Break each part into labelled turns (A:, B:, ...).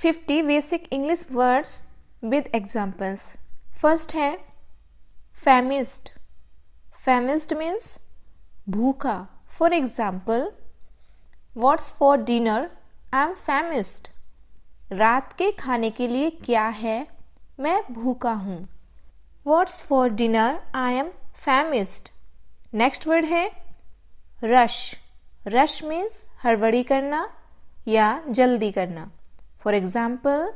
A: 50 basic English words with examples. First है famished. Famished means भूखा। For example, what's for dinner? I am famished. रात के खाने के लिए क्या है? मैं भूखा हूँ। What's for dinner? I am famished. Next word है रश। रश मीन्स हड़बड़ी करना या जल्दी करना। For example,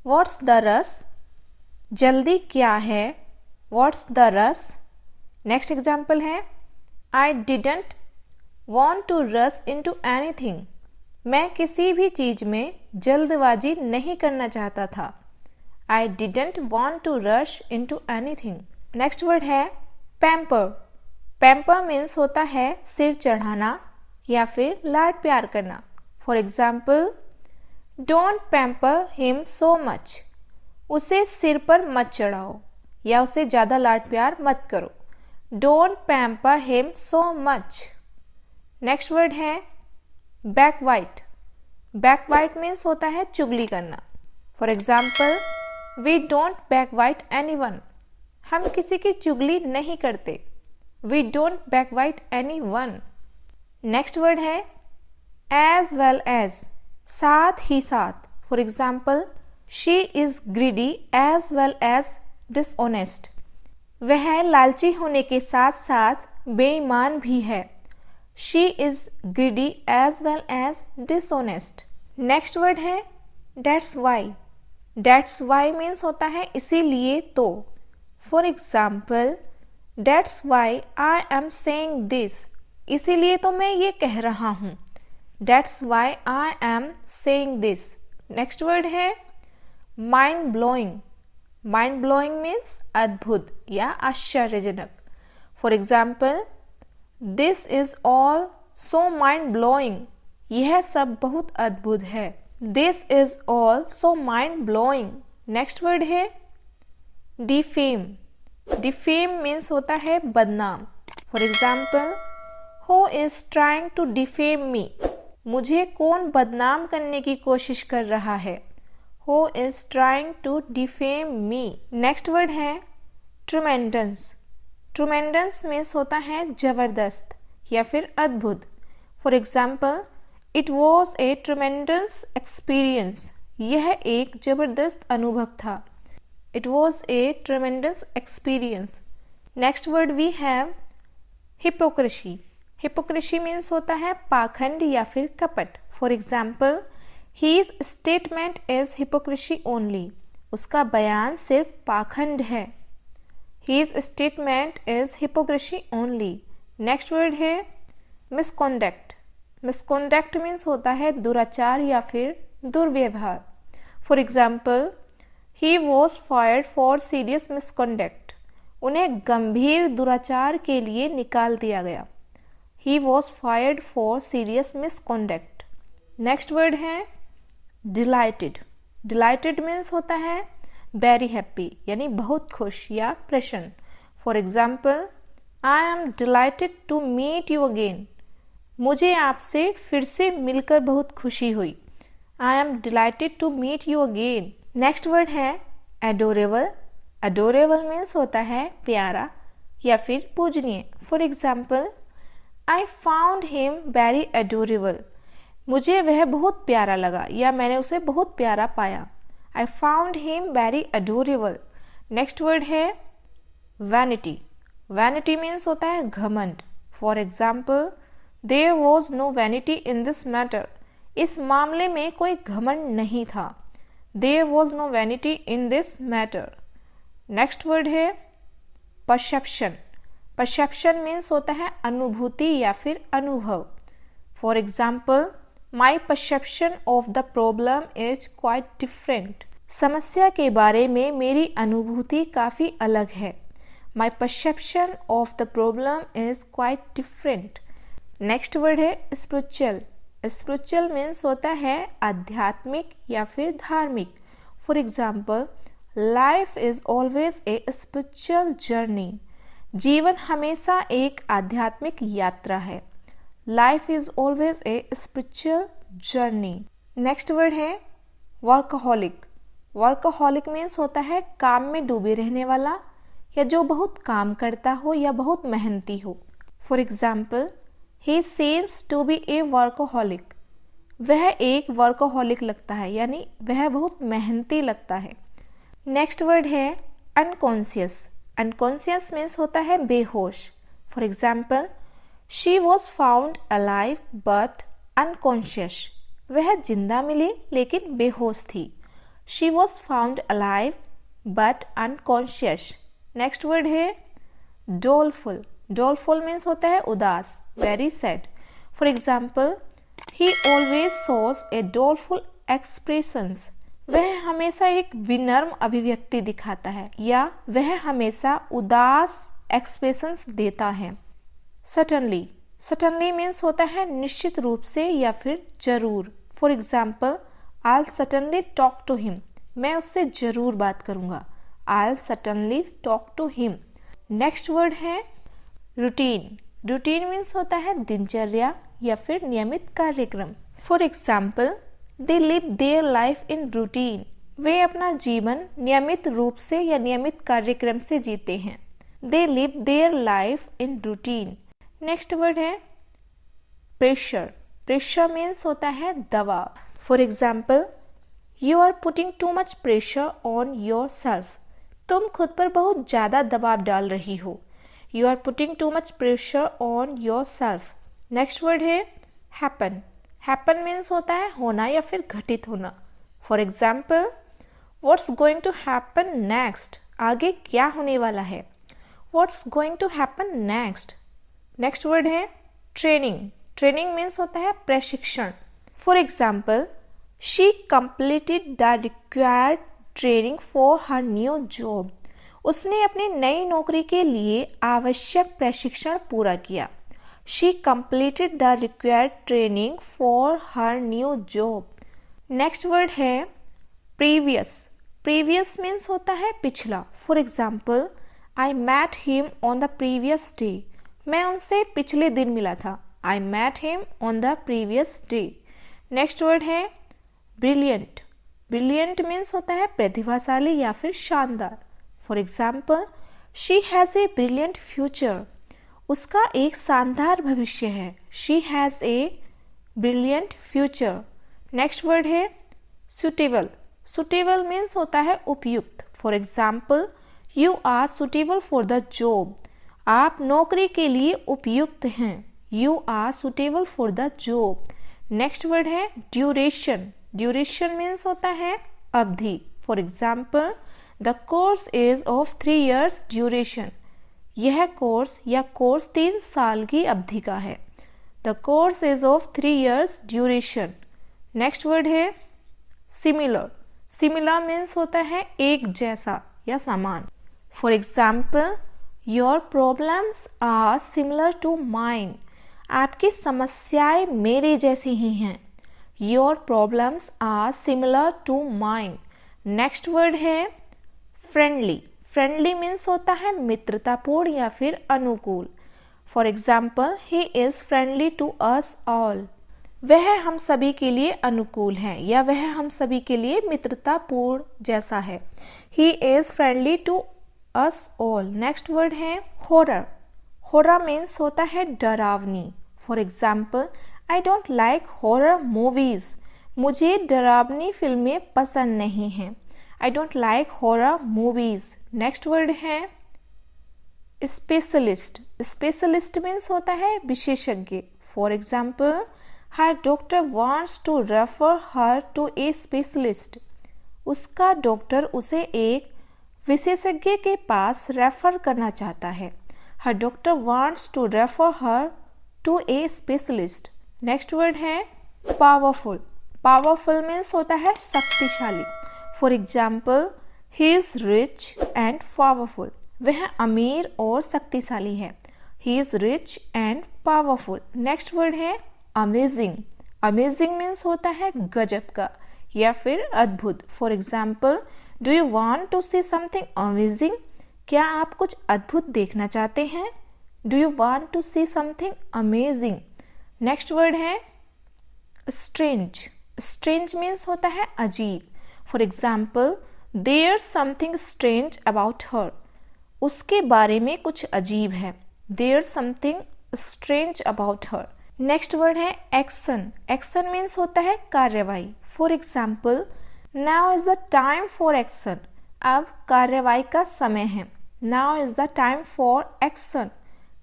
A: what's the rush? जल्दी क्या है? What's the rush? Next example है I didn't want to rush into anything. मैं किसी भी चीज में जल्दबाजी नहीं करना चाहता था। I didn't want to rush into anything. Next word है पैम्पर। पैम्पर मीन्स होता है सिर चढ़ाना या फिर लाड प्यार करना। For example, don't pamper him so much. उसे सिर पर मत चढ़ाओ या उसे ज़्यादा लाड प्यार मत करो। Don't pamper him so much. Next word है बैकवाइट। बैकवाइट मीन्स होता है चुगली करना। For example, we don't backbite anyone. हम किसी की चुगली नहीं करते। We don't backbite anyone. Next word है एज वेल एज, साथ ही साथ। For example, she is greedy as well as dishonest. वह लालची होने के साथ साथ बेईमान भी है। She is greedy as well as dishonest. Next word है that's why. That's why means होता है इसीलिए तो। For example, that's why I am saying this. इसीलिए तो मैं ये कह रहा हूँ। That's why I am saying this. Next word है mind blowing. Mind blowing means अद्भुत या आश्चर्यजनक। For example, this is all so mind blowing. यह सब बहुत अद्भुत है। This is all so mind blowing. Next word है डिफेम। डिफेम मीन्स होता है बदनाम। For example, who is trying to defame me. मुझे कौन बदनाम करने की कोशिश कर रहा है? Who is trying to defame me? Next word है ट्रूमेंडस। ट्रूमेंडस मीन्स होता है जबरदस्त या फिर अद्भुत। For example, it was a tremendous experience. यह एक जबरदस्त अनुभव था। It was a tremendous experience. Next word we have hypocrisy. Hypocrisy means होता है पाखंड या फिर कपट। For example, His statement is hypocrisy only. उसका बयान सिर्फ पाखंड है। His statement is hypocrisy only. Next word है मिसकॉन्डक्ट। मिसकॉन्डक्ट मीन्स होता है दुराचार या फिर दुर्व्यवहार। For example, he was fired for serious misconduct. उन्हें गंभीर दुराचार के लिए निकाल दिया गया। He was fired for serious misconduct. Next word है डिलाइटेड। डिलाइटेड मीन्स होता है वेरी हैप्पी यानी बहुत खुश या प्रसन्न। For example, I am delighted to meet you again. मुझे आपसे फिर से मिलकर बहुत खुशी हुई। I am delighted to meet you again. Next word है एडोरेबल। एडोरेबल मीन्स होता है प्यारा या फिर पूजनीय। For example, I found him very adorable. मुझे वह बहुत प्यारा लगा या मैंने उसे बहुत प्यारा पाया। I found him very adorable. Next word है वैनिटी। वैनिटी मीन्स होता है घमंड। For example, there was no vanity in this matter. इस मामले में कोई घमंड नहीं था। There was no vanity in this matter. Next word है परसेप्शन। परसेप्शन मीन्स होता है अनुभूति या फिर अनुभव। For example, my perception of the problem is quite different. समस्या के बारे में मेरी अनुभूति काफ़ी अलग है। माई perception of the problem is quite different. Next word है स्पिरिचुअल। स्पिरिचुअल मीन्स होता है आध्यात्मिक या फिर धार्मिक। For example, life is always a spiritual journey. जीवन हमेशा एक आध्यात्मिक यात्रा है। Life is always a spiritual journey. Next word है वर्कहोलिक, वर्कहोलिक मीन्स होता है काम में डूबे रहने वाला या जो बहुत काम करता हो या बहुत मेहनती हो। For example, he seems to be a workaholic, वह एक वर्कहोलिक लगता है, यानी वह बहुत मेहनती लगता है। नेक्स्ट वर्ड है अनकॉन्शियस, अनकॉन्शियस मीन्स होता है बेहोश। For example, she was found alive but unconscious, वह जिंदा मिली लेकिन बेहोश थी। She was found alive but unconscious. Next word है डोलफुल, डोलफुल मीन्स होता है उदास, very sad. For example, he always shows a doleful expressions, वह हमेशा एक विनम्र अभिव्यक्ति दिखाता है या वह हमेशा उदास एक्सप्रेशंस देता है। सडनली, सडनली मीन्स होता है निश्चित रूप से या फिर जरूर। For example, I'll certainly talk to him, मैं उससे जरूर बात करूंगा। I'll certainly talk to him। Next word है रूटीन, रूटीन मीन्स होता है दिनचर्या या फिर नियमित कार्यक्रम। For example, they live their life in routine, वे अपना जीवन नियमित रूप से या नियमित कार्यक्रम से जीते हैं। They live their life in routine. Next word है प्रेशर, प्रेशर मीन्स होता है दबाव। For example, you are putting too much pressure on your self, तुम खुद पर बहुत ज़्यादा दबाव डाल रही हो। You are putting too much pressure on your self. Next word है हैपन, हैपन मीन्स होता है होना या फिर घटित होना। For example, what's going to happen next, आगे क्या होने वाला है। What's going to happen next. Next word है ट्रेनिंग, ट्रेनिंग मीन्स होता है प्रशिक्षण। For example, she completed the required training for her new job, उसने अपनी नई नौकरी के लिए आवश्यक प्रशिक्षण पूरा किया। She completed the required training for her new job. Next word है प्रीवियस, प्रीवियस मीन्स होता है पिछला। For example, I met him on the previous day, मैं उनसे पिछले दिन मिला था। I met him on the previous day. Next word है ब्रिलियंट, ब्रिलियंट मीन्स होता है प्रतिभाशाली या फिर शानदार। For example, she has a brilliant future, उसका एक शानदार भविष्य है। She has a brilliant future. Next word है सुटेबल, सुटेबल मीन्स होता है उपयुक्त। For example, you are suitable for the job, आप नौकरी के लिए उपयुक्त हैं। You are suitable for the job. Next word है ड्यूरेशन, ड्यूरेशन मीन्स होता है अवधि। For example, the course is of 3 years duration, यह कोर्स या कोर्स 3 साल की अवधि का है। The course is of 3 years duration. Next word है सिमिलर, सिमिलर मीन्स होता है एक जैसा या समान। For example, your problems are similar to mine, आपकी समस्याएं मेरे जैसी ही हैं। Your problems are similar to mine. Next word है फ्रेंडली, फ्रेंडली मीन्स होता है मित्रतापूर्ण या फिर अनुकूल। For example, he is friendly to us all, वह हम सभी के लिए अनुकूल है या वह हम सभी के लिए मित्रतापूर्ण जैसा है। He is friendly to us all. Next word है हॉरर, हॉरर मीन्स होता है डरावनी। For example, I don't like horror movies, मुझे डरावनी फिल्में पसंद नहीं हैं। I don't like horror movies. Next word है स्पेशलिस्ट, स्पेशलिस्ट मीन्स होता है विशेषज्ञ। For example, her doctor wants to refer her to a specialist, उसका डॉक्टर उसे एक विशेषज्ञ के पास रेफर करना चाहता है। Her doctor wants to refer her to a specialist. Next word है पावरफुल, पावरफुल मीन्स होता है शक्तिशाली। For example, he is rich and powerful, वह अमीर और शक्तिशाली है। He is rich and powerful. Next word है अमेजिंग, अमेजिंग मीन्स होता है गजब का या फिर अद्भुत। For example, do you want to see something amazing, क्या आप कुछ अद्भुत देखना चाहते हैं। Do you want to see something amazing. Next word है स्ट्रेंज, स्ट्रेंज मीन्स होता है अजीब। For example, there something strange about her, उसके बारे में कुछ अजीब है। There something strange about her. Next word है एक्शन। एक्शन मीन्स होता है कार्यवाही। For example, now is the time for action, अब कार्यवाही का समय है। Now is the time for action.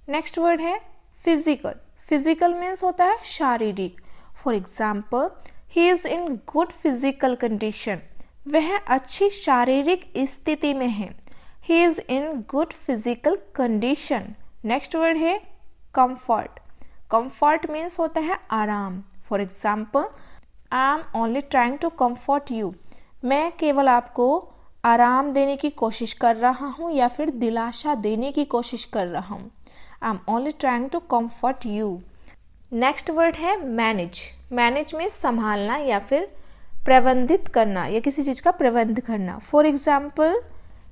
A: Next word है फिजिकल। फिजिकल मीन्स होता है शारीरिक। For example, he is in good physical condition, वह अच्छी शारीरिक स्थिति में है। He is in good physical condition. Next word है कंफर्ट। कंफर्ट मीन्स होता है आराम। For example, I am only trying to comfort you, मैं केवल आपको आराम देने की कोशिश कर रहा हूँ या फिर दिलासा देने की कोशिश कर रहा हूँ। I am only trying to comfort you. Next word है मैनेज। मैनेज में संभालना या फिर प्रबंधित करना या किसी चीज़ का प्रबंध करना। For example,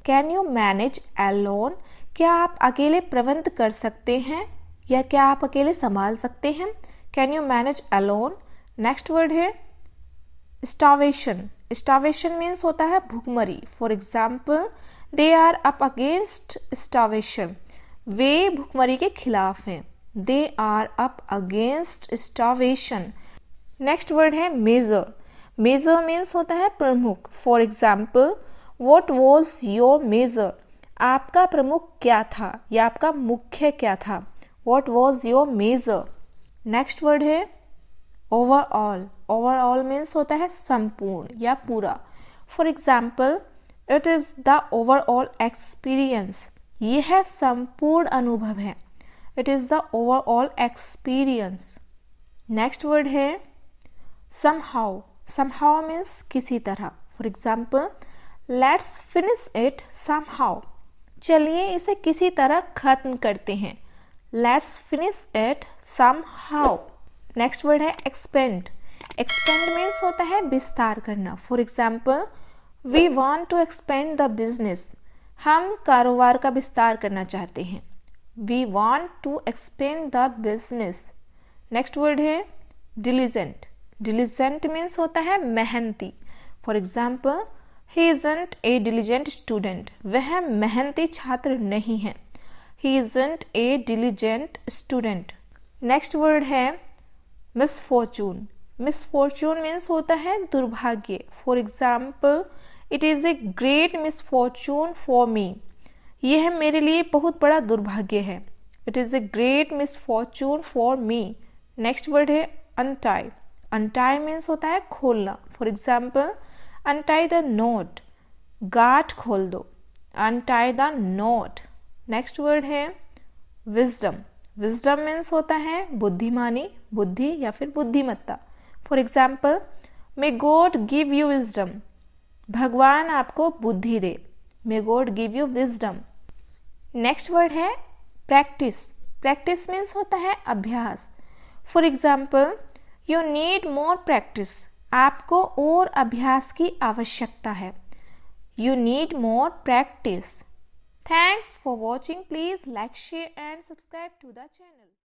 A: can you manage alone, क्या आप अकेले प्रबंध कर सकते हैं या क्या आप अकेले संभाल सकते हैं। Can you manage alone. Next word है स्टावेशन। स्टावेशन मीन्स होता है भूखमरी। For example, they are up against starvation, वे भूखमरी के खिलाफ हैं। They are up against starvation. Next word है मेजर। मेजर मीन्स होता है प्रमुख। For example, what was your major, आपका प्रमुख क्या था या आपका मुख्य क्या था। What was your major. Next word है ओवरऑल। ओवरऑल मीन्स होता है संपूर्ण या पूरा। For example, it is the overall experience, यह संपूर्ण अनुभव है। It is the overall experience. Next word है समहाउ। समहाउ मीन्स किसी तरह। For example, let's finish it somehow, चलिए इसे किसी तरह खत्म करते हैं। Let's finish it somehow. Next word है एक्सपेंड। एक्सपेंड मीन्स होता है विस्तार करना। For example, we want to expand the business, हम कारोबार का विस्तार करना चाहते हैं। We want to expand the business. Next word है डिलीजेंट। डिलीजेंट मीन्स होता है मेहनती। For example, he isn't a diligent student, वह मेहनती छात्र नहीं है। He isn't a diligent student. Next word है मिसफॉर्चून। मिसफॉर्चून मीन्स होता है दुर्भाग्य। For example, it is a great misfortune for me, यह मेरे लिए बहुत बड़ा दुर्भाग्य है। It is a great misfortune for me. Next word है अनटाई। अनटाई मीन्स होता है खोलना। For example, untie the knot, गांठ खोल दो। Untie the knot. Next word है विजडम। विजडम मीन्स होता है बुद्धिमानी, बुद्धि या फिर बुद्धिमत्ता। For example, may God give you wisdom, भगवान आपको बुद्धि दे। May God give you wisdom. Next word है प्रैक्टिस। प्रैक्टिस मीन्स होता है अभ्यास। For example, you need more practice, आपको और अभ्यास की आवश्यकता है। You need more practice. Thanks for watching. Please like, share and subscribe to the channel.